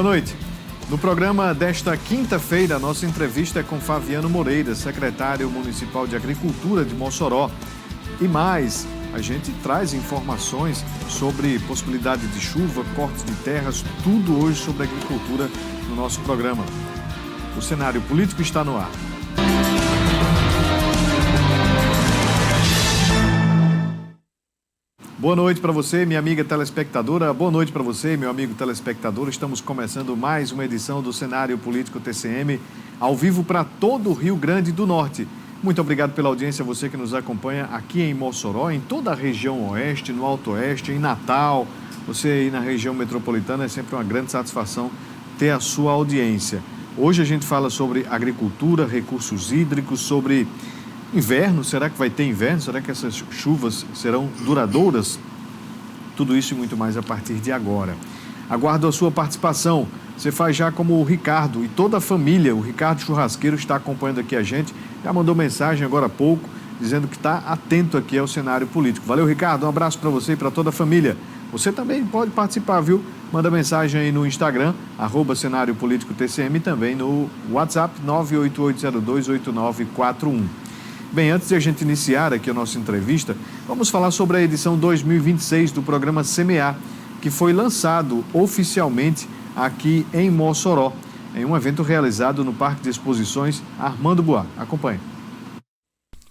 Boa noite. No programa desta quinta-feira, a nossa entrevista é com Fabiano Moreira, secretário municipal de Agricultura de Mossoró. E mais, a gente traz informações sobre possibilidade de chuva, cortes de terras, tudo hoje sobre agricultura no nosso programa. O cenário político está no ar. Boa noite para você, minha amiga telespectadora. Boa noite para você, meu amigo telespectador. Estamos começando mais uma edição do Cenário Político TCM, ao vivo para todo o Rio Grande do Norte. Muito obrigado pela audiência, você que nos acompanha aqui em Mossoró, em toda a região oeste, no Alto Oeste, em Natal. Você aí na região metropolitana, é sempre uma grande satisfação ter a sua audiência. Hoje a gente fala sobre agricultura, recursos hídricos, sobre inverno. Será que vai ter inverno? Será que essas chuvas serão duradouras? Tudo isso e muito mais a partir de agora. Aguardo a sua participação. Você faz já como o Ricardo e toda a família. O Ricardo Churrasqueiro está acompanhando aqui a gente. Já mandou mensagem agora há pouco, dizendo que está atento aqui ao cenário político. Valeu, Ricardo. Um abraço para você e para toda a família. Você também pode participar, viu? Manda mensagem aí no Instagram, @Cenário Político TCM, e também no WhatsApp 988028941. Bem, antes de a gente iniciar aqui a nossa entrevista, vamos falar sobre a edição 2026 do programa Semear, que foi lançado oficialmente aqui em Mossoró, em um evento realizado no Parque de Exposições Armando Boá. Acompanhe.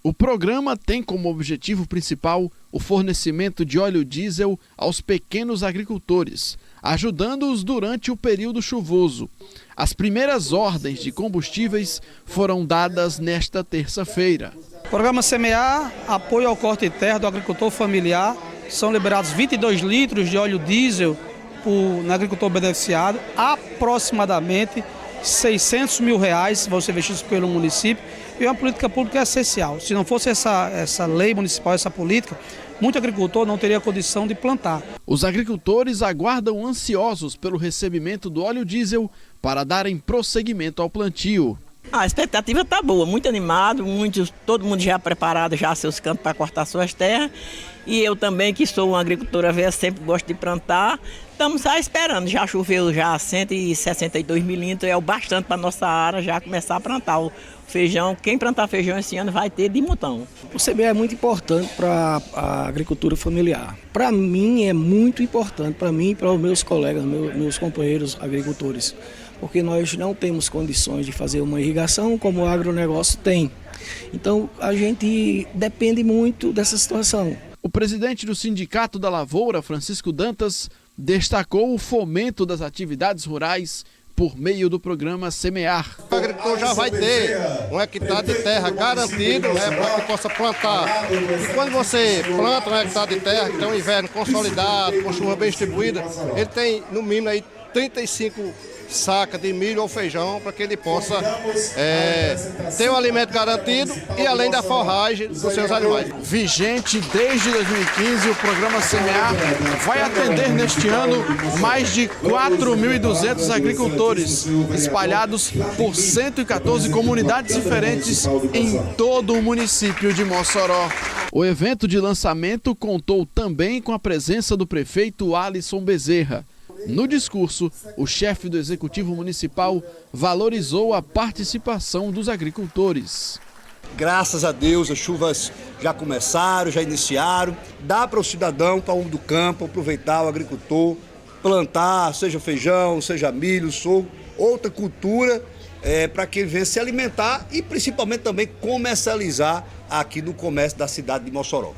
O programa tem como objetivo principal o fornecimento de óleo diesel aos pequenos agricultores, ajudando-os durante o período chuvoso. As primeiras ordens de combustíveis foram dadas nesta terça-feira. Programa Semear, apoio ao corte de terra do agricultor familiar. São liberados 22 litros de óleo diesel no agricultor beneficiado, aproximadamente R$600 mil vão ser investidos pelo município, e é uma política pública essencial. Se não fosse essa lei municipal, essa política, muito agricultor não teria condição de plantar. Os agricultores aguardam ansiosos pelo recebimento do óleo diesel para darem prosseguimento ao plantio. A expectativa está boa, muito animado, todo mundo já preparado já seus campos para cortar suas terras. E eu também, que sou uma agricultora velha, sempre gosto de plantar. Estamos só esperando, já choveu já 162 milímetros, é o bastante para nossa área já começar a plantar o feijão. Quem plantar feijão esse ano vai ter de montão. O CBA é muito importante para a agricultura familiar. Para mim é muito importante, para mim e para os meus colegas, meus companheiros agricultores, porque nós não temos condições de fazer uma irrigação como o agronegócio tem. Então a gente depende muito dessa situação. O presidente do Sindicato da Lavoura, Francisco Dantas, destacou o fomento das atividades rurais por meio do programa Semear. O agricultor já vai ter um hectare de terra garantido, para que possa plantar. E quando você planta um hectare de terra, que tem um inverno consolidado, com chuva bem distribuída, ele tem no mínimo aí 35 sacas de milho ou feijão para que ele possa ter um alimento garantido e além da forragem dos seus animais. Vigente desde 2015, o programa Semear vai atender neste ano mais de 4.200 agricultores, espalhados por 114 comunidades diferentes em todo o município de Mossoró. O evento de lançamento contou também com a presença do prefeito Alisson Bezerra. No discurso, o chefe do Executivo Municipal valorizou a participação dos agricultores. Graças a Deus, as chuvas já começaram, já iniciaram. Dá para o cidadão, para o do campo, aproveitar o agricultor, plantar, seja feijão, seja milho, sorgo, outra cultura, para que ele venha se alimentar e principalmente também comercializar aqui no comércio da cidade de Mossoró.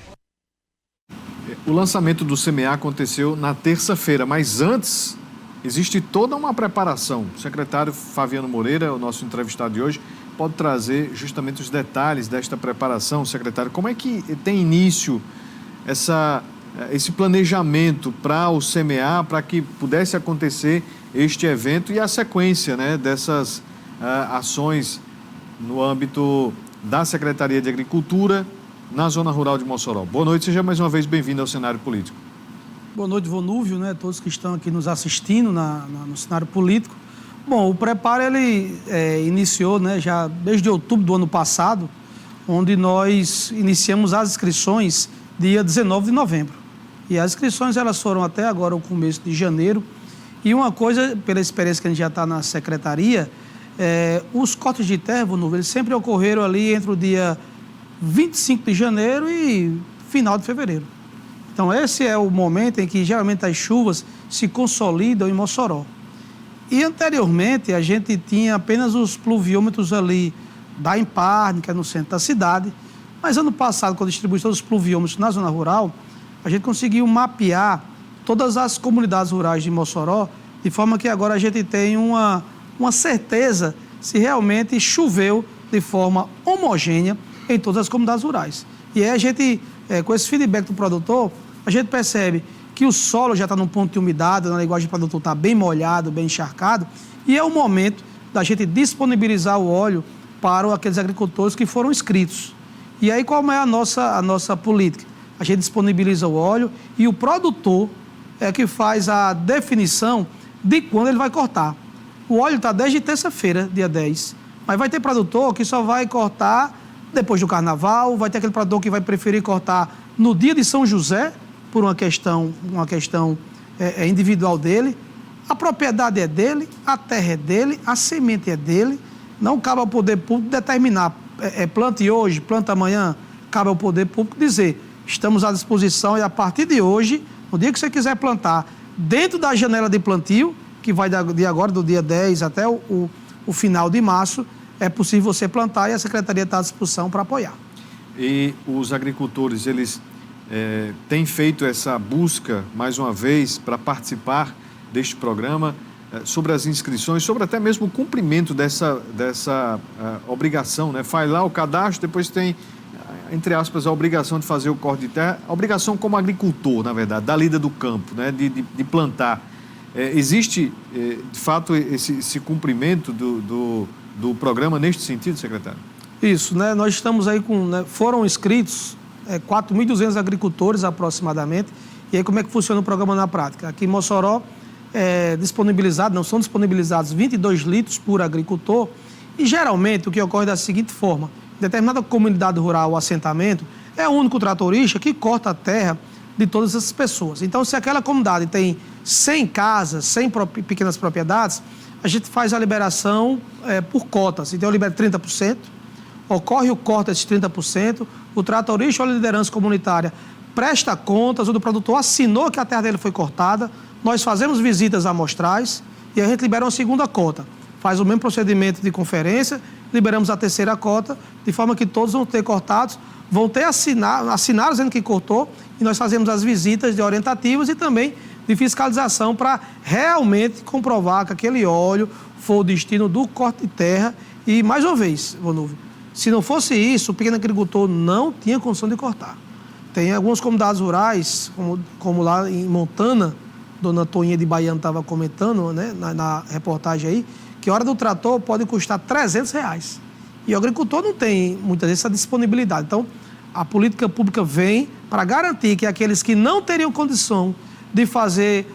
O lançamento do Semear aconteceu na terça-feira, mas antes existe toda uma preparação. O secretário Fabiano Moreira, o nosso entrevistado de hoje, pode trazer justamente os detalhes desta preparação. Secretário, como é que tem início esse planejamento para o Semear, para que pudesse acontecer este evento e a sequência, né, dessas ações no âmbito da Secretaria de Agricultura, na Zona Rural de Mossoró? Boa noite, seja mais uma vez bem-vindo ao cenário político. Boa noite, Vonúvio, né? Todos que estão aqui nos assistindo no cenário político. Bom, o preparo ele iniciou, né, já desde outubro do ano passado, onde nós iniciamos as inscrições dia 19 de novembro. E as inscrições elas foram até agora o começo de janeiro. E uma coisa, pela experiência que a gente já está na secretaria, os cortes de terra, eles sempre ocorreram ali entre o dia 25 de janeiro e final de fevereiro. Então, esse é o momento em que geralmente as chuvas se consolidam em Mossoró. E anteriormente, a gente tinha apenas os pluviômetros ali da Emparne, que é no centro da cidade. Mas ano passado, com a distribuição dos pluviômetros na zona rural, a gente conseguiu mapear todas as comunidades rurais de Mossoró, de forma que agora a gente tem uma certeza se realmente choveu de forma homogênea em todas as comunidades rurais. E aí a gente, com esse feedback do produtor, a gente percebe que o solo já está num ponto de umidade, na linguagem do produtor está bem molhado, bem encharcado, e é o momento da gente disponibilizar o óleo para aqueles agricultores que foram inscritos. E aí qual é a nossa política? A gente disponibiliza o óleo e o produtor é que faz a definição de quando ele vai cortar. O óleo está desde terça-feira, dia 10, mas vai ter produtor que só vai cortar depois do carnaval, vai ter aquele produtor que vai preferir cortar no dia de São José, por uma questão individual dele. A propriedade é dele, a terra é dele, a semente é dele. Não cabe ao poder público determinar, plante hoje, planta amanhã. Cabe ao poder público dizer, estamos à disposição e a partir de hoje, no dia que você quiser plantar, dentro da janela de plantio, que vai de agora, do dia 10 até o final de março, é possível você plantar e a Secretaria está à disposição para apoiar. E os agricultores, eles têm feito essa busca, mais uma vez, para participar deste programa, sobre as inscrições, sobre até mesmo o cumprimento dessa obrigação, né? Faz lá o cadastro, depois tem, entre aspas, a obrigação de fazer o corte de terra, a obrigação como agricultor, na verdade, da lida do campo, né? de plantar. Existe, de fato, esse cumprimento do programa neste sentido, secretário? Isso, né? Nós estamos aí com, foram inscritos 4.200 agricultores aproximadamente. E aí como é que funciona o programa na prática? Aqui em Mossoró são disponibilizados 22 litros por agricultor e geralmente o que ocorre da seguinte forma: em determinada comunidade rural ou assentamento, é o único tratorista que corta a terra de todas essas pessoas. Então, se aquela comunidade tem 100 casas, 100 pequenas propriedades, a gente faz a liberação por cotas. Então, eu libero 30%, ocorre o corte desses 30%, o tratorista ou a liderança comunitária presta contas, o do produtor assinou que a terra dele foi cortada, nós fazemos visitas amostrais e a gente libera uma segunda cota. Faz o mesmo procedimento de conferência, liberamos a terceira cota, de forma que todos vão ter cortados, vão ter assinaram dizendo que cortou, e nós fazemos as visitas de orientativas e também de fiscalização para realmente comprovar que aquele óleo foi o destino do corte de terra. E, mais uma vez, Vonúvio, se não fosse isso, o pequeno agricultor não tinha condição de cortar. Tem algumas comunidades rurais, como lá em Montana, dona Toinha de Baiano estava comentando, né, na reportagem aí, que a hora do trator pode custar R$300. E o agricultor não tem, muitas vezes, essa disponibilidade. Então, a política pública vem para garantir que aqueles que não teriam condição de fazer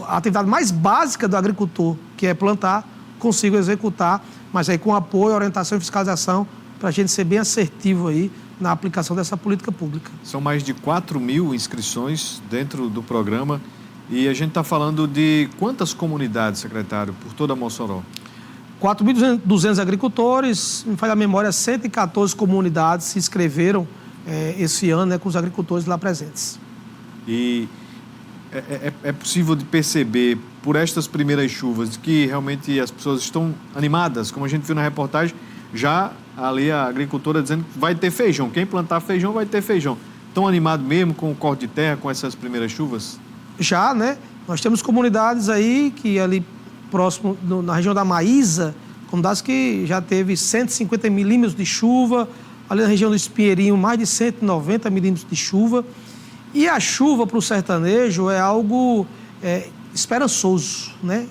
a atividade mais básica do agricultor, que é plantar, consigam executar, mas aí com apoio, orientação e fiscalização, para a gente ser bem assertivo aí na aplicação dessa política pública. São mais de 4.000 inscrições dentro do programa. E a gente está falando de quantas comunidades, secretário, por toda Mossoró? 4.200 agricultores, me falha a memória, 114 comunidades se inscreveram esse ano, né, com os agricultores lá presentes. E é possível de perceber, por estas primeiras chuvas, que realmente as pessoas estão animadas, como a gente viu na reportagem, já ali a agricultora dizendo que vai ter feijão, quem plantar feijão vai ter feijão. Estão animados mesmo com o corte de terra, com essas primeiras chuvas? Já, né? Nós temos comunidades aí que ali próximo, na região da Maísa, comunidades que já teve 150 milímetros de chuva, ali na região do Espinheirinho, mais de 190 milímetros de chuva. E a chuva para o sertanejo é algo esperançoso, né?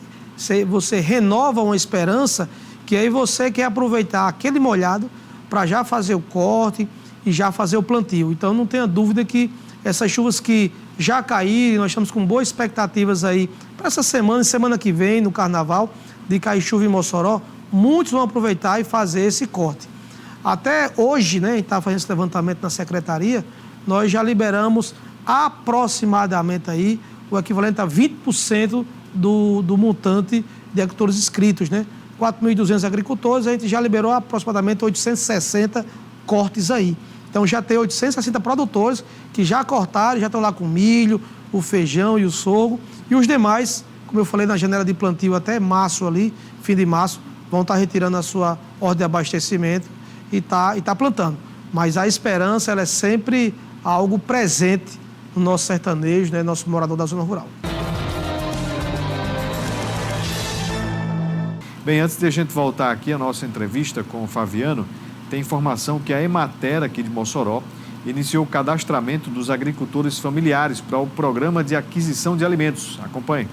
Você renova uma esperança que aí você quer aproveitar aquele molhado para já fazer o corte e já fazer o plantio. Então, não tenha dúvida que essas chuvas que já caíram, nós estamos com boas expectativas aí para essa semana e semana que vem, no Carnaval, de cair chuva em Mossoró, muitos vão aproveitar e fazer esse corte. Até hoje, né, a gente está fazendo esse levantamento na Secretaria, nós já liberamos aproximadamente aí o equivalente a 20% do montante de agricultores inscritos, né? 4.200 agricultores, a gente já liberou aproximadamente 860 cortes aí. Então já tem 860 produtores que já cortaram, já estão lá com milho, o feijão e o sorgo. E os demais, como eu falei, na janela de plantio até março ali, fim de março, vão estar retirando a sua ordem de abastecimento e tá plantando. Mas a esperança, ela é sempre algo presente no nosso sertanejo, né, nosso morador da zona rural. Bem, antes de a gente voltar aqui à nossa entrevista com o Fabiano, tem informação que a Emater aqui de Mossoró iniciou o cadastramento dos agricultores familiares para o Programa de Aquisição de Alimentos. Acompanhe.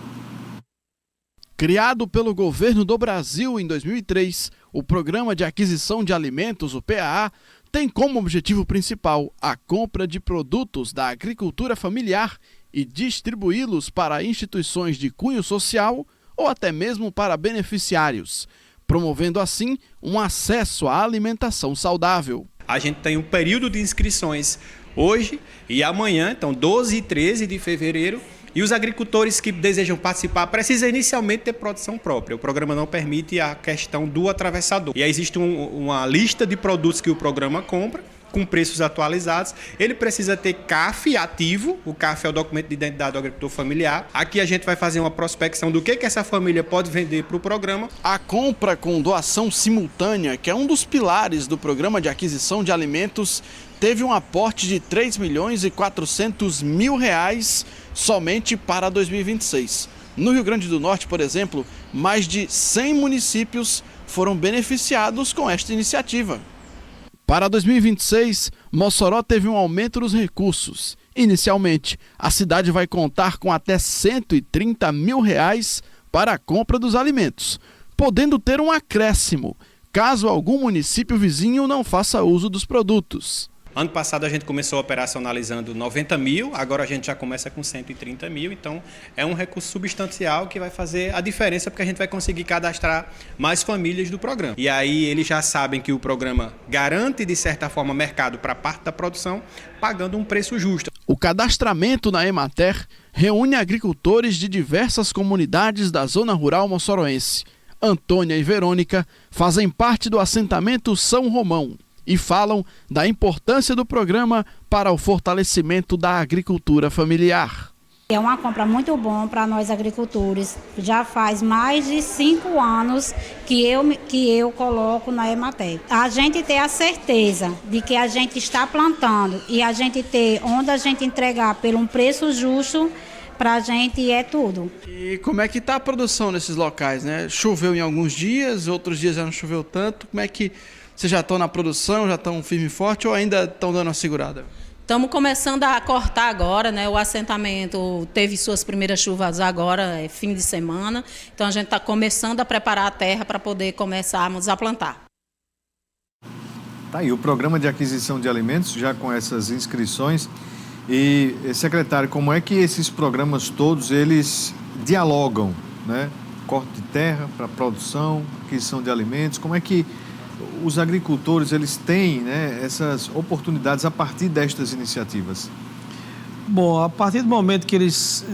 Criado pelo governo do Brasil em 2003, o Programa de Aquisição de Alimentos, o PAA, tem como objetivo principal a compra de produtos da agricultura familiar e distribuí-los para instituições de cunho social ou até mesmo para beneficiários, promovendo assim um acesso à alimentação saudável. A gente tem um período de inscrições hoje e amanhã, então 12 e 13 de fevereiro, e os agricultores que desejam participar precisam inicialmente ter produção própria. O programa não permite a questão do atravessador. E aí existe uma lista de produtos que o programa compra, com preços atualizados. Ele precisa ter CAF ativo, o CAF é o documento de identidade do agricultor familiar. Aqui a gente vai fazer uma prospecção do que essa família pode vender para o programa. A compra com doação simultânea, que é um dos pilares do Programa de Aquisição de Alimentos, teve um aporte de R$ 3.400.000 somente para 2026. No Rio Grande do Norte, por exemplo, mais de 100 municípios foram beneficiados com esta iniciativa. Para 2026, Mossoró teve um aumento nos recursos. Inicialmente, a cidade vai contar com até R$ 130 mil para a compra dos alimentos, podendo ter um acréscimo, caso algum município vizinho não faça uso dos produtos. Ano passado a gente começou operacionalizando 90 mil, agora a gente já começa com 130 mil, então é um recurso substancial que vai fazer a diferença porque a gente vai conseguir cadastrar mais famílias do programa. E aí eles já sabem que o programa garante, de certa forma, mercado para parte da produção, pagando um preço justo. O cadastramento na Emater reúne agricultores de diversas comunidades da zona rural moçoroense. Antônia e Verônica fazem parte do assentamento São Romão e falam da importância do programa para o fortalecimento da agricultura familiar. É uma compra muito boa para nós agricultores. Já faz mais de 5 anos que eu coloco na Emater. A gente ter a certeza de que a gente está plantando e a gente ter onde a gente entregar por um preço justo, para a gente é tudo. E como é que está a produção nesses locais, né? Choveu em alguns dias, outros dias já não choveu tanto. Como é que vocês já estão na produção, já estão firme e forte ou ainda estão dando uma segurada? Estamos começando a cortar agora, né? O assentamento teve suas primeiras chuvas agora, fim de semana. Então a gente está começando a preparar a terra para poder começarmos a plantar. Tá aí o Programa de Aquisição de Alimentos, já com essas inscrições. E, secretário, como é que esses programas todos, eles dialogam, né? Corte de terra para produção, aquisição de alimentos, como é que os agricultores, eles têm, né, essas oportunidades a partir destas iniciativas? Bom, a partir do momento que eles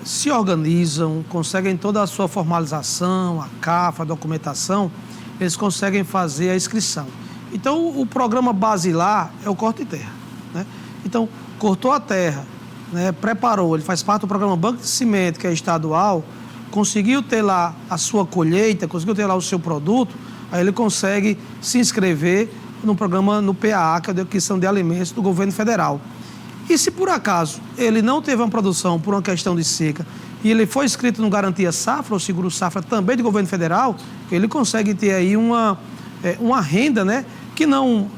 se organizam, conseguem toda a sua formalização, a CAF, a documentação, eles conseguem fazer a inscrição. Então, o programa basilar é o corte de terra, né? Então, cortou a terra, né, preparou, ele faz parte do programa Banco de Cimento, que é estadual, conseguiu ter lá a sua colheita, conseguiu ter lá o seu produto, aí ele consegue se inscrever no programa, no PAA, que é a Aquisição de Alimentos do governo federal. E se por acaso ele não teve uma produção por uma questão de seca e ele foi inscrito no Garantia Safra, ou Seguro Safra também do governo federal, ele consegue ter aí uma renda, né, que não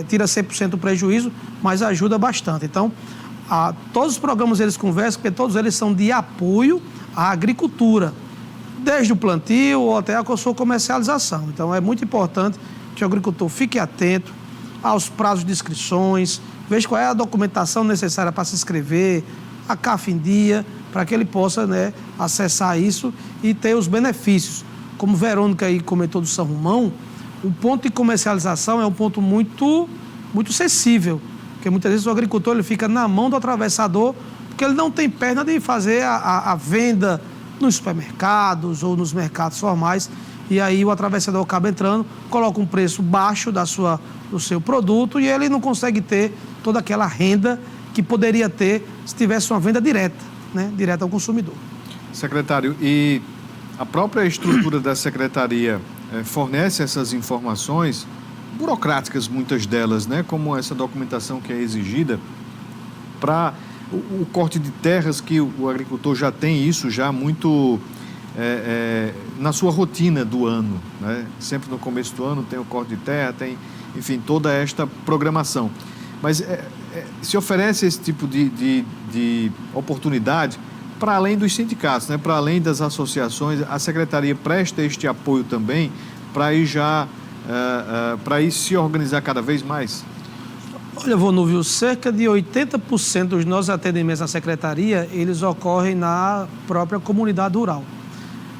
tira 100% do prejuízo, mas ajuda bastante. Então, todos os programas eles conversam, porque todos eles são de apoio à agricultura, desde o plantio ou até a sua comercialização. Então, é muito importante que o agricultor fique atento aos prazos de inscrições, veja qual é a documentação necessária para se inscrever, a CAF em dia, para que ele possa, né, acessar isso e ter os benefícios. Como Verônica aí comentou do São Romão, o ponto de comercialização é um ponto muito, muito sensível, porque muitas vezes o agricultor ele fica na mão do atravessador porque ele não tem perna de fazer a venda nos supermercados ou nos mercados formais, e aí o atravessador acaba entrando, coloca um preço baixo do seu produto e ele não consegue ter toda aquela renda que poderia ter se tivesse uma venda direta, né, direta ao consumidor. Secretário, e a própria estrutura da secretaria fornece essas informações burocráticas, muitas delas, né, como essa documentação que é exigida para o corte de terras, que o agricultor já tem isso já muito na sua rotina do ano, né? Sempre no começo do ano tem o corte de terra, tem, enfim, toda esta programação. Mas se oferece esse tipo de oportunidade para além dos sindicatos, né? Para além das associações, a secretaria presta este apoio também para ir se organizar cada vez mais? Olha, Vonúvio, cerca de 80% dos nossos atendimentos na secretaria, eles ocorrem na própria comunidade rural.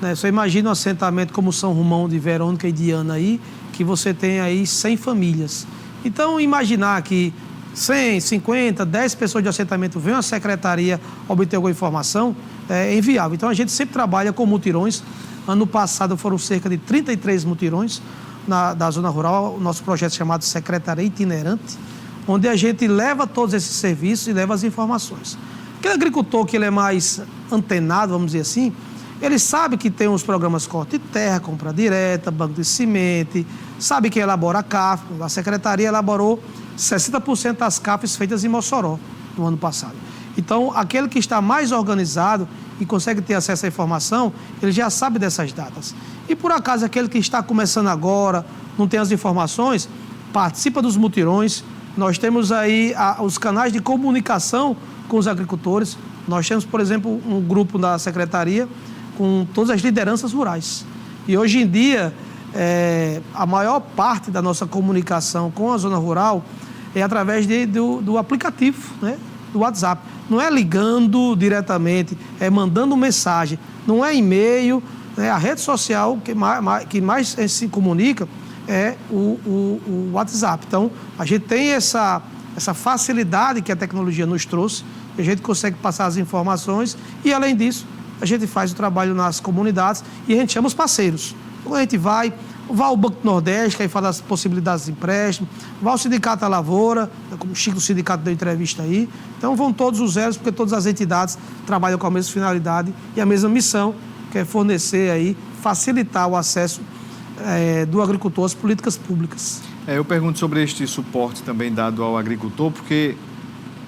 Né? Você imagina um assentamento como São Romão de Verônica e Diana aí, que você tem aí 100 famílias. Então, imaginar que 100, 50, 10 pessoas de assentamento venham à secretaria obter alguma informação é inviável. Então, a gente sempre trabalha com mutirões. Ano passado foram cerca de 33 mutirões da zona rural, o nosso projeto chamado Secretaria Itinerante, onde a gente leva todos esses serviços e leva as informações. Aquele agricultor que ele é mais antenado, vamos dizer assim, ele sabe que tem os programas corte de terra, compra direta, banco de semente, sabe que elabora CAF. A secretaria elaborou 60% das CAFs feitas em Mossoró no ano passado. Então, aquele que está mais organizado e consegue ter acesso à informação, ele já sabe dessas datas. E, por acaso, aquele que está começando agora, não tem as informações, participa dos mutirões. Nós temos aí os canais de comunicação com os agricultores. Nós temos, por exemplo, um grupo da secretaria com todas as lideranças rurais. E hoje em dia, a maior parte da nossa comunicação com a zona rural é através do aplicativo, né, do WhatsApp. Não é ligando diretamente, é mandando mensagem. Não é e-mail, né, a rede social que mais se comunica é o WhatsApp. Então, a gente tem essa facilidade que a tecnologia nos trouxe, a gente consegue passar as informações e, além disso, a gente faz o trabalho nas comunidades e a gente chama os parceiros. Quando a gente vai ao Banco do Nordeste, que aí fala das possibilidades de empréstimo, vai ao Sindicato da Lavoura, como o Chico do Sindicato deu entrevista aí. Então, vão todos os elos, porque todas as entidades trabalham com a mesma finalidade e a mesma missão, que é fornecer aí, facilitar o acesso do agricultor às políticas públicas. Eu pergunto sobre este suporte também dado ao agricultor, porque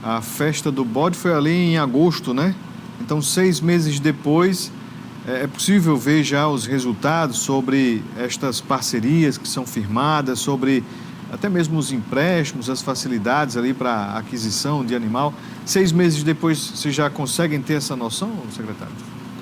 a festa do bode foi ali em agosto, né? Então, 6 meses depois, é possível ver já os resultados sobre estas parcerias que são firmadas, sobre até mesmo os empréstimos, as facilidades ali para aquisição de animal. 6 meses depois, vocês já conseguem ter essa noção, secretário?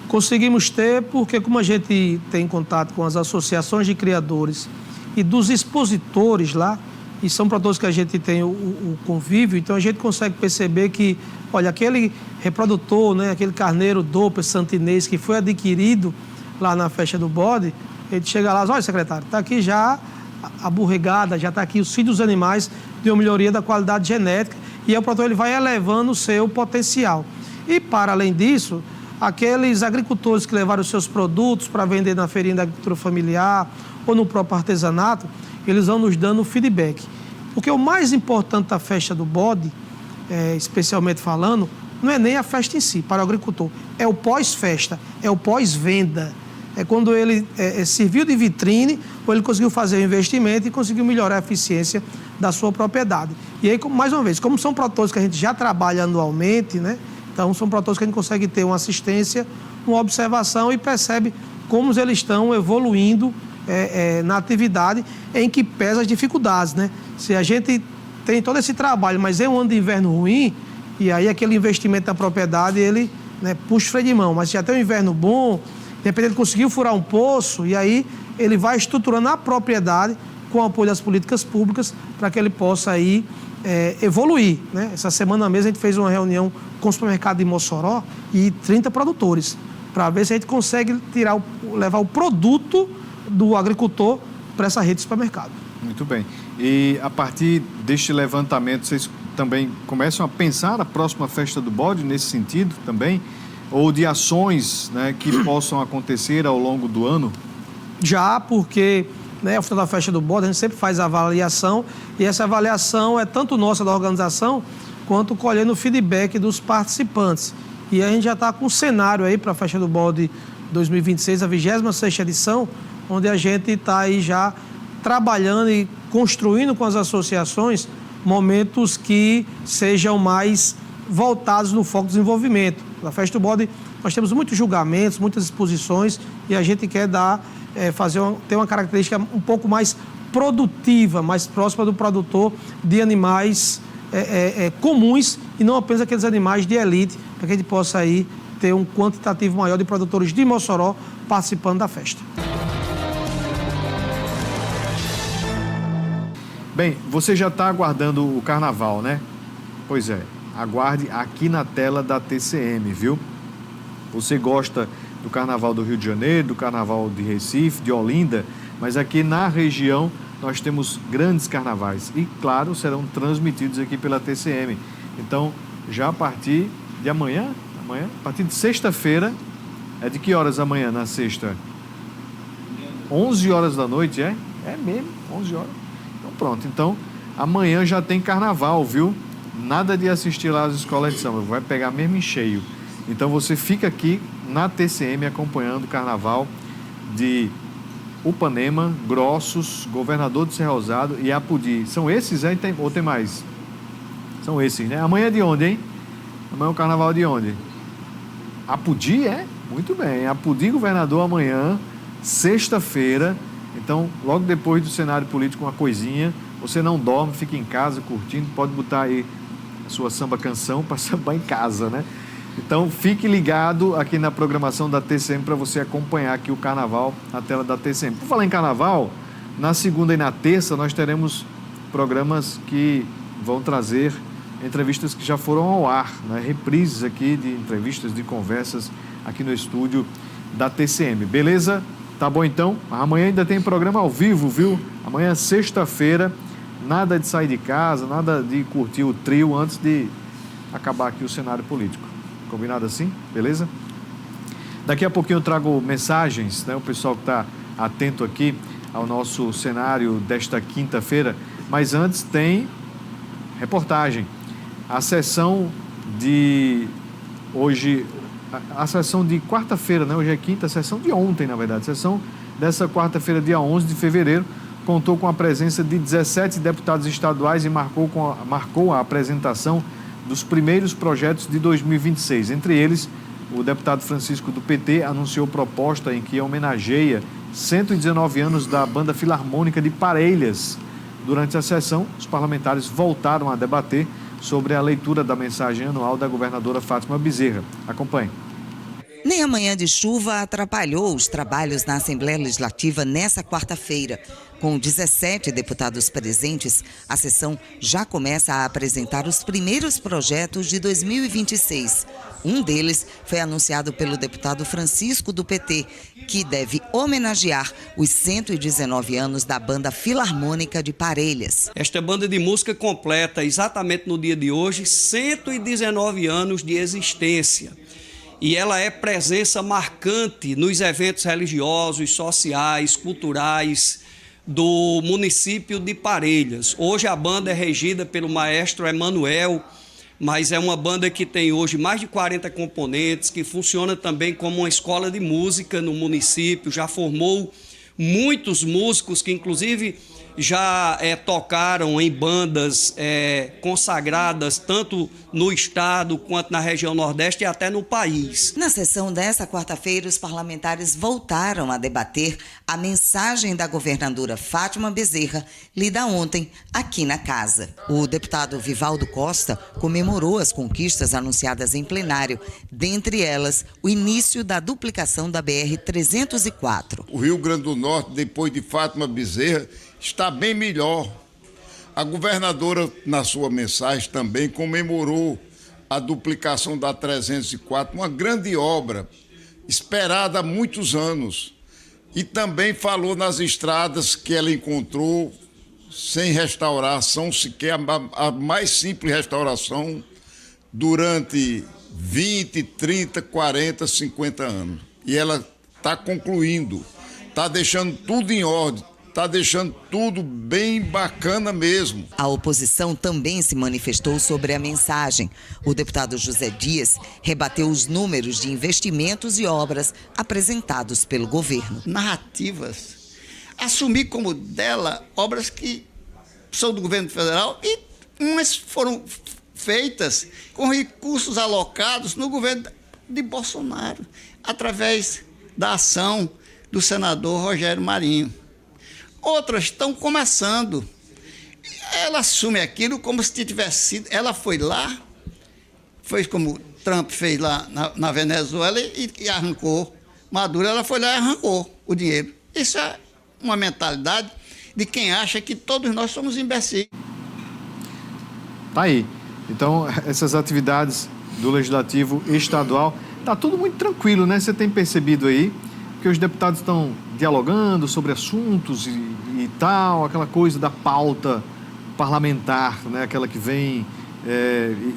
Conseguimos ter, porque como a gente tem contato com as associações de criadores e dos expositores lá, e são produtores que a gente tem o convívio, então a gente consegue perceber que, olha, aquele reprodutor, né, aquele carneiro Doppler santinês que foi adquirido lá na festa do bode, ele chega lá e diz, olha, secretário, está aqui já a borregada, já está aqui os filhos dos animais de uma melhoria da qualidade genética, e aí o produtor ele vai elevando o seu potencial. E, para além disso, aqueles agricultores que levaram os seus produtos para vender na feirinha da agricultura familiar ou no próprio artesanato, eles vão nos dando feedback. Porque o mais importante da festa do bode, especialmente falando, não é nem a festa em si, para o agricultor. É o pós-festa, é o pós-venda. É quando ele serviu de vitrine, ou ele conseguiu fazer o investimento e conseguiu melhorar a eficiência da sua propriedade. E aí, mais uma vez, como são produtores que a gente já trabalha anualmente, né? Então, são produtores que a gente consegue ter uma assistência, uma observação e percebe como eles estão evoluindo na atividade em que pesa as dificuldades, né? Se a gente tem todo esse trabalho, mas é um ano de inverno ruim, e aí aquele investimento na propriedade, ele, né, puxa o freio de mão. Mas se já tem um inverno bom, de repente ele conseguiu furar um poço, e aí ele vai estruturando a propriedade com o apoio das políticas públicas para que ele possa aí evoluir, né? Essa semana mesmo a gente fez uma reunião com o supermercado de Mossoró e 30 produtores, para ver se a gente consegue levar o produto do agricultor para essa rede de supermercado. Muito bem. E a partir deste levantamento, vocês também começam a pensar a próxima festa do bode nesse sentido também? Ou de ações, né, que possam acontecer ao longo do ano? Já, porque, né, ao final da festa do bode, a gente sempre faz a avaliação, e essa avaliação é tanto nossa da organização, quanto colhendo o feedback dos participantes. E a gente já está com um cenário aí para a festa do bode 2026, a 26ª edição, onde a gente está aí já trabalhando e construindo com as associações momentos que sejam mais voltados no foco do desenvolvimento. Na festa do bode nós temos muitos julgamentos, muitas exposições, e a gente quer ter uma característica um pouco mais produtiva, mais próxima do produtor de animais comuns e não apenas aqueles animais de elite, para que a gente possa aí ter um quantitativo maior de produtores de Mossoró participando da festa. Bem, você já está aguardando o carnaval, né? Pois é, aguarde aqui na tela da TCM, viu? Você gosta do carnaval do Rio de Janeiro, do carnaval de Recife, de Olinda, mas aqui na região nós temos grandes carnavais e, claro, serão transmitidos aqui pela TCM. Então, já a partir de amanhã, a partir de sexta-feira, é de que horas amanhã na sexta? 11 horas da noite, é? É mesmo, 11 horas. Então pronto, então amanhã já tem carnaval, viu? Nada de assistir lá às escolas de samba, vai pegar mesmo em cheio. Então você fica aqui na TCM acompanhando o carnaval de Upanema, Grossos, Governador de Cerrosado e Apudi. São esses, hein? Ou tem mais? São esses, né? Amanhã é de onde, hein? Amanhã é o carnaval de onde? Apudi, é? Muito bem. Apudi, Governador, amanhã, sexta-feira. Então, logo depois do cenário político, uma coisinha. Você não dorme, fica em casa curtindo. Pode botar aí a sua samba-canção para sambar em casa, né? Então, fique ligado aqui na programação da TCM para você acompanhar aqui o carnaval na tela da TCM. Por falar em carnaval, na segunda e na terça nós teremos programas que vão trazer entrevistas que já foram ao ar, né? Reprises aqui de entrevistas, de conversas aqui no estúdio da TCM. Beleza? Tá bom então? Amanhã ainda tem programa ao vivo, viu? Amanhã é sexta-feira, nada de sair de casa, nada de curtir o trio antes de acabar aqui o cenário político. Combinado assim? Beleza? Daqui a pouquinho eu trago mensagens, né? O pessoal que está atento aqui ao nosso cenário desta quinta-feira. Mas antes tem reportagem. A sessão de hoje, a sessão de quarta-feira, né? Hoje é quinta, a sessão de ontem, na verdade. A sessão dessa quarta-feira, dia 11 de fevereiro, contou com a presença de 17 deputados estaduais e marcou a apresentação dos primeiros projetos de 2026. Entre eles, o deputado Francisco do PT anunciou proposta em que homenageia 119 anos da Banda Filarmônica de Parelhas. Durante a sessão, os parlamentares voltaram a debater sobre a leitura da mensagem anual da governadora Fátima Bezerra. Acompanhe. Nem a manhã de chuva atrapalhou os trabalhos na Assembleia Legislativa nesta quarta-feira. Com 17 deputados presentes, a sessão já começa a apresentar os primeiros projetos de 2026. Um deles foi anunciado pelo deputado Francisco do PT, que deve homenagear os 119 anos da Banda Filarmônica de Parelhas. Esta banda de música completa, exatamente no dia de hoje, 119 anos de existência. E ela é presença marcante nos eventos religiosos, sociais, culturais do município de Parelhas. Hoje a banda é regida pelo maestro Emanuel, mas é uma banda que tem hoje mais de 40 componentes, que funciona também como uma escola de música no município, já formou muitos músicos que inclusive já tocaram em bandas consagradas tanto no estado quanto na região Nordeste e até no país. Na sessão desta quarta-feira, os parlamentares voltaram a debater a mensagem da governadora Fátima Bezerra, lida ontem aqui na casa. O deputado Vivaldo Costa comemorou as conquistas anunciadas em plenário, dentre elas o início da duplicação da BR-304. O Rio Grande do Norte, depois de Fátima Bezerra, está bem melhor. A governadora, na sua mensagem, também comemorou a duplicação da 304, uma grande obra esperada há muitos anos. E também falou nas estradas que ela encontrou sem restauração sequer, a mais simples restauração, durante 20, 30, 40, 50 anos. E ela está concluindo, está deixando tudo em ordem, está deixando tudo bem bacana mesmo. A oposição também se manifestou sobre a mensagem. O deputado José Dias rebateu os números de investimentos e obras apresentados pelo governo. Narrativas. Assumir como dela obras que são do governo federal e umas foram feitas com recursos alocados no governo de Bolsonaro, através da ação do senador Rogério Marinho. Outras estão começando. Ela assume aquilo como se tivesse sido. Ela foi lá, foi como Trump fez lá na Venezuela e arrancou. Maduro, ela foi lá e arrancou o dinheiro. Isso é uma mentalidade de quem acha que todos nós somos imbecis. Tá aí. Então, essas atividades do Legislativo Estadual, tá tudo muito tranquilo, né? Você tem percebido aí que os deputados estão dialogando sobre assuntos e tal, aquela coisa da pauta parlamentar, né? Aquela que vem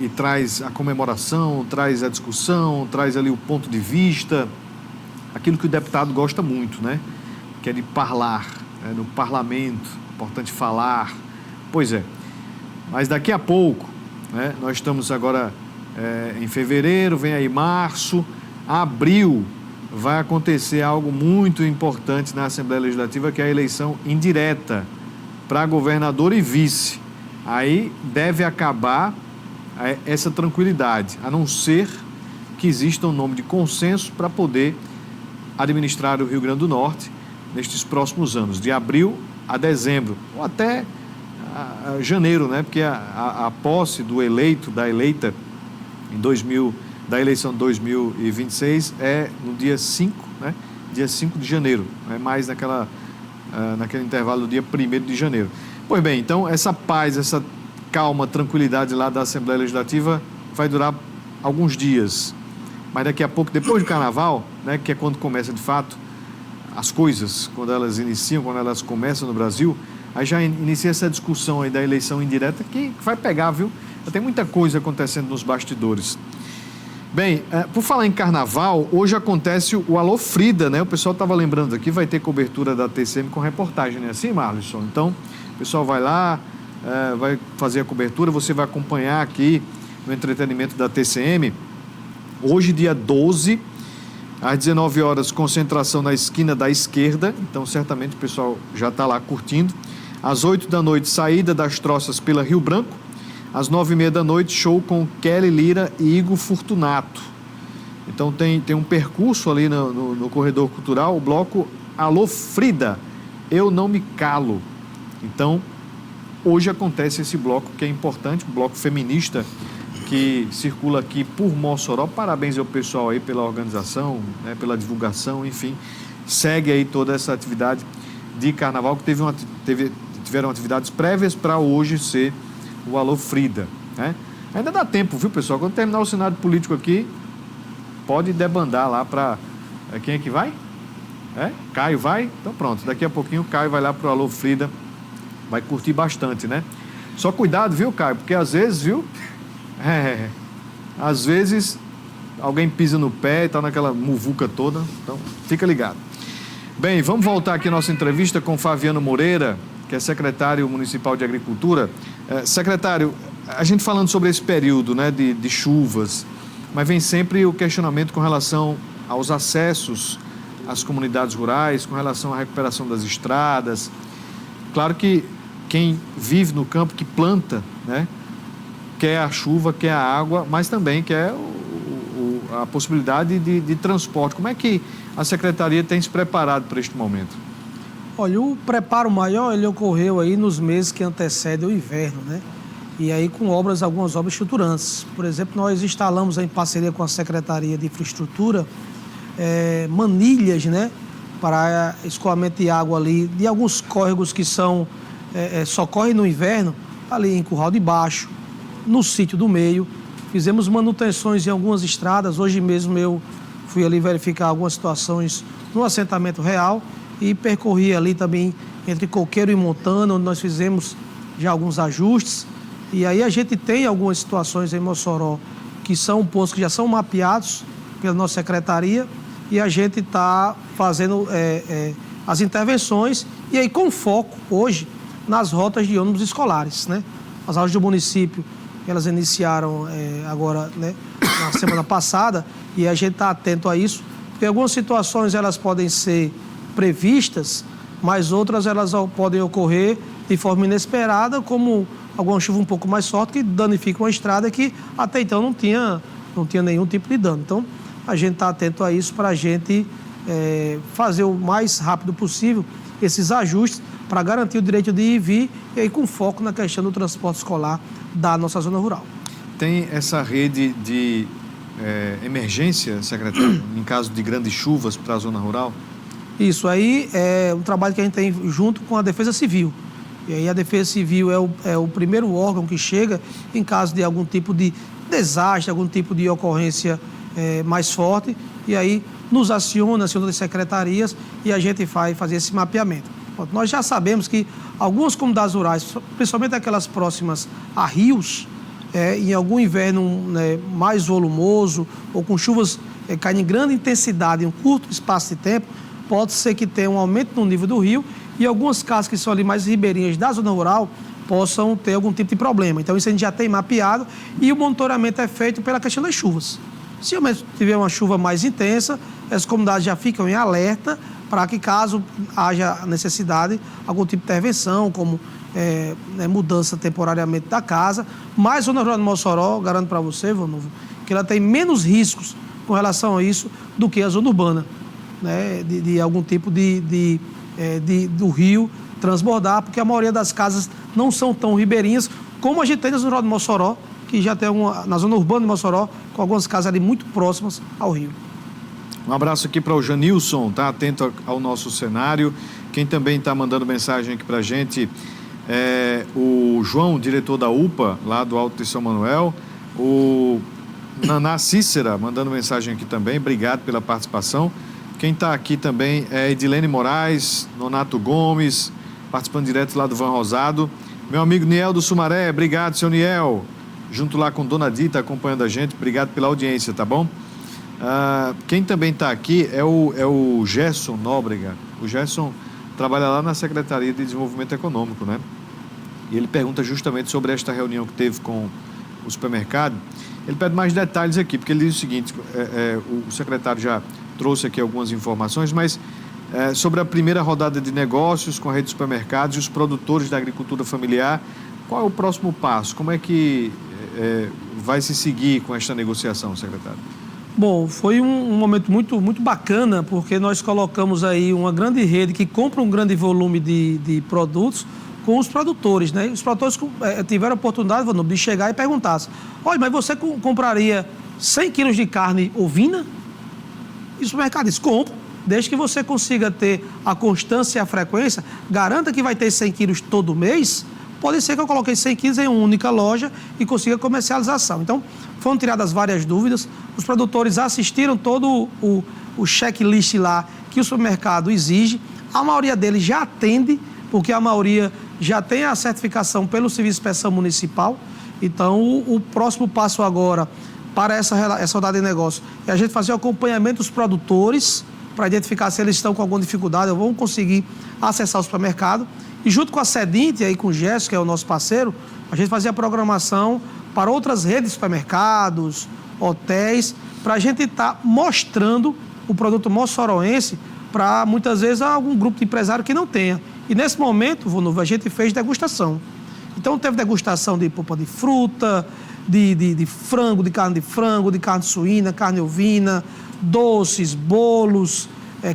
e traz a comemoração, traz a discussão, traz ali o ponto de vista, aquilo que o deputado gosta muito, né? Que é de falar, né? No parlamento, importante falar. Pois é, mas daqui a pouco, né? Nós estamos agora em fevereiro, vem aí março, abril, vai acontecer algo muito importante na Assembleia Legislativa, que é a eleição indireta para governador e vice. Aí deve acabar essa tranquilidade, a não ser que exista um nome de consenso para poder administrar o Rio Grande do Norte nestes próximos anos, de abril a dezembro, ou até janeiro, né? Porque a posse do eleito, da eleita, da eleição de 2026 é no dia 5, né? Dia 5 de janeiro, é mais naquele intervalo do dia 1º de janeiro. Pois bem, então essa paz, essa calma, tranquilidade lá da Assembleia Legislativa vai durar alguns dias. Mas daqui a pouco, depois do Carnaval, né, que é quando começa de fato as coisas, quando elas iniciam, quando elas começam no Brasil, aí já inicia essa discussão aí da eleição indireta que vai pegar, viu? Tem muita coisa acontecendo nos bastidores. Bem, por falar em Carnaval, hoje acontece o Alô Frida, né? O pessoal estava lembrando aqui, vai ter cobertura da TCM com reportagem, né? Assim, Marlisson? Então, o pessoal vai lá, vai fazer a cobertura, você vai acompanhar aqui no entretenimento da TCM. Hoje, dia 12, às 19 horas, concentração na esquina da esquerda, então certamente o pessoal já está lá curtindo. Às 8 da noite, saída das troças pela Rio Branco. Às 9h30 da noite, show com Kelly Lira e Igor Fortunato. Então tem um percurso ali no corredor cultural, o bloco Alô Frida, Eu Não Me Calo. Então, hoje acontece esse bloco que é importante, um bloco feminista que circula aqui por Mossoró. Parabéns ao pessoal aí pela organização, né, pela divulgação, enfim. Segue aí toda essa atividade de carnaval que tiveram atividades prévias para hoje ser o Alô Frida, né? Ainda dá tempo, viu, pessoal? Quando terminar o cenário político aqui, pode debandar lá para... Quem é que vai? Caio vai? Então pronto, daqui a pouquinho o Caio vai lá para o Alô Frida, vai curtir bastante, né? Só cuidado, viu, Caio? Porque às vezes, viu? Às vezes alguém pisa no pé e tá naquela muvuca toda, então fica ligado. Bem, vamos voltar aqui a nossa entrevista com Fabiano Moreira, que é secretário municipal de Agricultura. Secretário, a gente falando sobre esse período, né, de chuvas, mas vem sempre o questionamento com relação aos acessos às comunidades rurais, com relação à recuperação das estradas. Claro que quem vive no campo, que planta, né, quer a chuva, quer a água, mas também quer a possibilidade de transporte. Como é que a Secretaria tem se preparado para este momento? Olha, o preparo maior ele ocorreu aí nos meses que antecedem o inverno, né? E aí com algumas obras estruturantes. Por exemplo, nós instalamos em parceria com a Secretaria de Infraestrutura manilhas, né? Para escoamento de água ali, de alguns córregos que só correm no inverno, ali em Curral de Baixo, no Sítio do Meio. Fizemos manutenções em algumas estradas. Hoje mesmo eu fui ali verificar algumas situações no assentamento real e percorri ali também entre Coqueiro e Montana, onde nós fizemos já alguns ajustes. E aí a gente tem algumas situações em Mossoró que são postos que já são mapeados pela nossa secretaria e a gente está fazendo as intervenções e aí com foco hoje nas rotas de ônibus escolares, né? As aulas do município, elas iniciaram agora, né, na semana passada e a gente está atento a isso, porque algumas situações elas podem ser previstas, mas outras elas podem ocorrer de forma inesperada, como alguma chuva um pouco mais forte que danifica uma estrada que até então não tinha nenhum tipo de dano. Então, a gente está atento a isso para a gente fazer o mais rápido possível esses ajustes para garantir o direito de ir e vir e aí com foco na questão do transporte escolar da nossa zona rural. Tem essa rede de emergência, secretário, em caso de grandes chuvas para a zona rural? Isso aí é um trabalho que a gente tem junto com a Defesa Civil. E aí a Defesa Civil é o primeiro órgão que chega em caso de algum tipo de desastre, algum tipo de ocorrência mais forte, e aí nos aciona as secretarias e a gente vai fazer esse mapeamento. Nós já sabemos que algumas comunidades rurais, principalmente aquelas próximas a rios, em algum inverno mais volumoso ou com chuvas caindo em grande intensidade em um curto espaço de tempo, pode ser que tenha um aumento no nível do rio e algumas casas que são ali mais ribeirinhas da zona rural possam ter algum tipo de problema. Então isso a gente já tem mapeado e o monitoramento é feito pela questão das chuvas. Se tiver uma chuva mais intensa, as comunidades já ficam em alerta para que, caso haja necessidade, algum tipo de intervenção, como mudança temporariamente da casa. Mas a zona rural de Mossoró, garanto para você, Vanovo, que ela tem menos riscos com relação a isso do que a zona urbana, né? De algum tipo do rio transbordar, porque a maioria das casas não são tão ribeirinhas como a gente tem na zona rural de Mossoró, que já tem na zona urbana de Mossoró, com algumas casas ali muito próximas ao rio. Um abraço aqui para o Janilson, tá atento ao nosso cenário. Quem também está mandando mensagem aqui para a gente é o João, diretor da UPA, lá do Alto de São Manuel. O Naná Cícera mandando mensagem aqui também, obrigado pela participação. Quem está aqui também é Edilene Moraes, Nonato Gomes, participando direto lá do Van Rosado. Meu amigo Niel do Sumaré, obrigado, seu Niel. Junto lá com Dona Dita, acompanhando a gente, obrigado pela audiência, tá bom? Quem também está aqui é o Gerson Nóbrega. O Gerson trabalha lá na Secretaria de Desenvolvimento Econômico, né? E ele pergunta justamente sobre esta reunião que teve com o supermercado. Ele pede mais detalhes aqui, porque ele diz o seguinte, o secretário já trouxe aqui algumas informações, mas sobre a primeira rodada de negócios com a rede de supermercados e os produtores da agricultura familiar, qual é o próximo passo? Como é que vai se seguir com esta negociação, secretário? Bom, foi um momento muito, muito bacana, porque nós colocamos aí uma grande rede que compra um grande volume de produtos com os produtores, né? Os produtores tiveram a oportunidade, Vanovo, de chegar e perguntar: olha, mas você compraria 100 quilos de carne ovina? E o supermercado disse: compra, desde que você consiga ter a constância e a frequência, garanta que vai ter 100 quilos todo mês. Pode ser que eu coloquei 100 quilos em uma única loja e consiga comercialização. Então, foram tiradas várias dúvidas. Os produtores assistiram todo o checklist lá que o supermercado exige. A maioria deles já atende, porque a maioria já tem a certificação pelo Serviço de Inspeção Municipal. Então, o próximo passo agora para essa rodada de negócio é a gente fazer o acompanhamento dos produtores para identificar se eles estão com alguma dificuldade ou vão conseguir acessar o supermercado. E junto com a Sedint, aí com o Gerson, que é o nosso parceiro, a gente fazia a programação para outras redes de supermercados, hotéis, para a gente estar mostrando o produto mossoroense para, muitas vezes, algum grupo de empresário que não tenha. E nesse momento, Vanovo, a gente fez degustação. Então teve degustação de polpa de fruta, de frango, de carne suína, carne ovina, doces, bolos,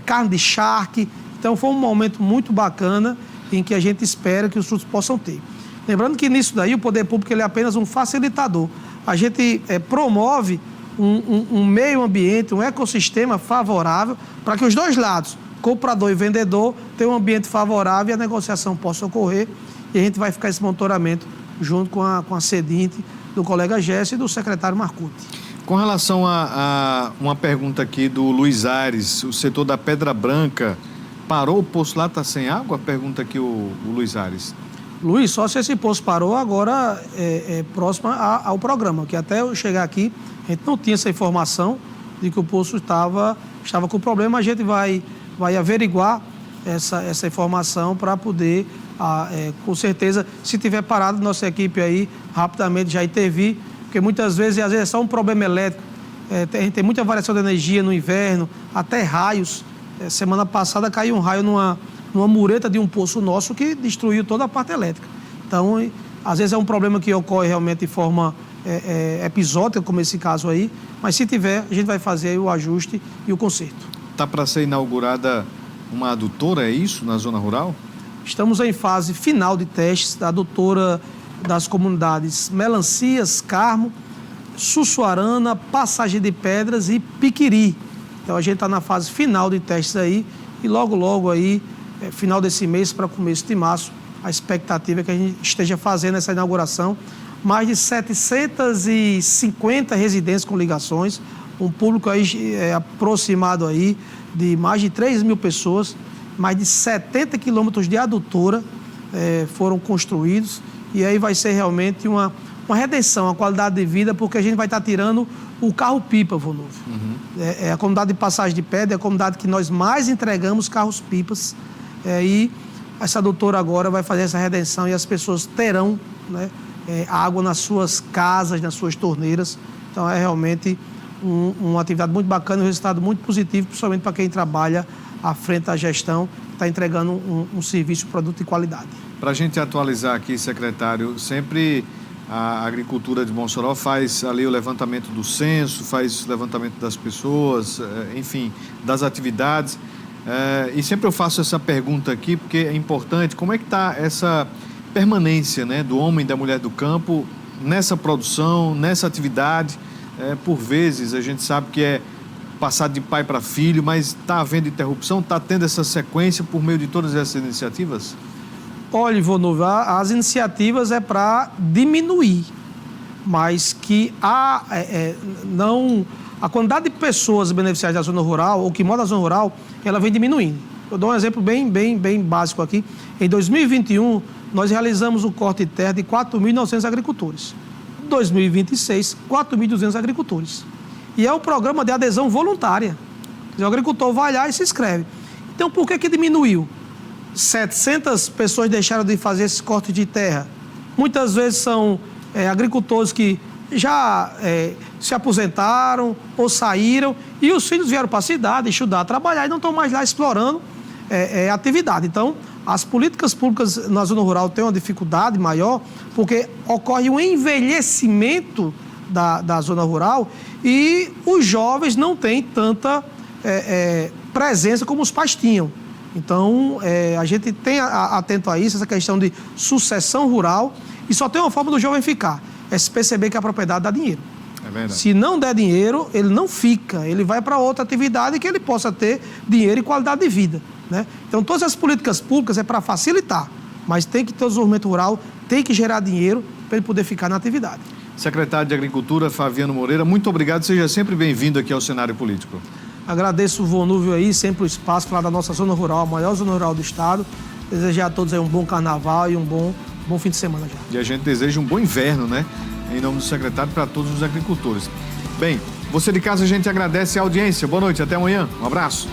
carne de charque. Então foi um momento muito bacana em que a gente espera que os frutos possam ter. Lembrando que nisso daí o poder público ele é apenas um facilitador. A gente promove um meio ambiente, um ecossistema favorável para que os dois lados, comprador e vendedor, tenham um ambiente favorável e a negociação possa ocorrer. E a gente vai ficar esse monitoramento junto com a Sedint, do colega Gerson e do secretário Marcucci. Com relação a uma pergunta aqui do Luiz Aires, o setor da Pedra Branca Parou o poço lá, está sem água? Pergunta aqui o Luiz Ares. Luiz, só se esse poço parou agora próximo ao programa, que até eu chegar aqui, a gente não tinha essa informação de que o poço estava com problema. A gente vai averiguar essa informação para poder, com certeza, se tiver parado, nossa equipe aí rapidamente já intervir, porque muitas vezes, às vezes é só um problema elétrico. A gente tem muita variação de energia no inverno, até raios. Semana passada caiu um raio numa mureta de um poço nosso que destruiu toda a parte elétrica. Então, às vezes é um problema que ocorre realmente de forma episódica, como esse caso aí, mas se tiver, a gente vai fazer o ajuste e o conserto. Está para ser inaugurada uma adutora, é isso, na zona rural? Estamos em fase final de testes da adutora das comunidades Melancias, Carmo, Sussuarana, Passagem de Pedras e Piquiri. Então a gente está na fase final de testes aí e logo aí, final desse mês para começo de março, a expectativa é que a gente esteja fazendo essa inauguração. Mais de 750 residências com ligações, um público aí aproximado aí de mais de 3 mil pessoas, mais de 70 quilômetros de adutora foram construídos e aí vai ser realmente uma redenção, uma qualidade de vida, porque a gente vai estar tirando o carro-pipa, Volnovo. Uhum. A comunidade de Passagem de Pedra é a comunidade que nós mais entregamos carros-pipas e essa adutora agora vai fazer essa redenção e as pessoas terão, né, água nas suas casas, nas suas torneiras. Então é realmente uma atividade muito bacana e um resultado muito positivo, principalmente para quem trabalha à frente da gestão, está entregando um serviço, produto de qualidade. Para a gente atualizar aqui, secretário, sempre a agricultura de Mossoró faz ali o levantamento do censo, faz o levantamento das pessoas, enfim, das atividades. E sempre eu faço essa pergunta aqui porque é importante, como é que está essa permanência, né, do homem e da mulher do campo nessa produção, nessa atividade? Por vezes a gente sabe que é passado de pai para filho, mas está havendo interrupção, está tendo essa sequência por meio de todas essas iniciativas? Olha, Volnovo, as iniciativas é para diminuir, mas que a quantidade de pessoas beneficiadas da zona rural, ou que moram na zona rural, ela vem diminuindo. Eu dou um exemplo bem básico aqui. Em 2021, nós realizamos o corte de terra de 4.900 agricultores. Em 2026, 4.200 agricultores. E é um programa de adesão voluntária. O agricultor vai lá e se inscreve. Então, por que diminuiu? 700 pessoas deixaram de fazer esse corte de terra. Muitas vezes são agricultores que já se aposentaram ou saíram e os filhos vieram para a cidade estudar, trabalhar e não estão mais lá explorando atividade. Então, as políticas públicas na zona rural têm uma dificuldade maior porque ocorre um envelhecimento da zona rural e os jovens não têm tanta presença como os pais tinham. Então, a gente tem atento a isso, essa questão de sucessão rural, e só tem uma forma do jovem ficar, é se perceber que a propriedade dá dinheiro. É verdade. Se não der dinheiro, ele não fica, ele vai para outra atividade que ele possa ter dinheiro e qualidade de vida, né? Então, todas as políticas públicas é para facilitar, mas tem que ter o desenvolvimento rural, tem que gerar dinheiro para ele poder ficar na atividade. Secretário de Agricultura, Fabiano Moreira, muito obrigado, seja sempre bem-vindo aqui ao cenário político. Agradeço o Volnovo aí, sempre o espaço para lá da nossa zona rural, a maior zona rural do estado. Desejar a todos aí um bom carnaval e um bom fim de semana já. E a gente deseja um bom inverno, né? Em nome do secretário, para todos os agricultores. Bem, você de casa, a gente agradece a audiência. Boa noite, até amanhã. Um abraço.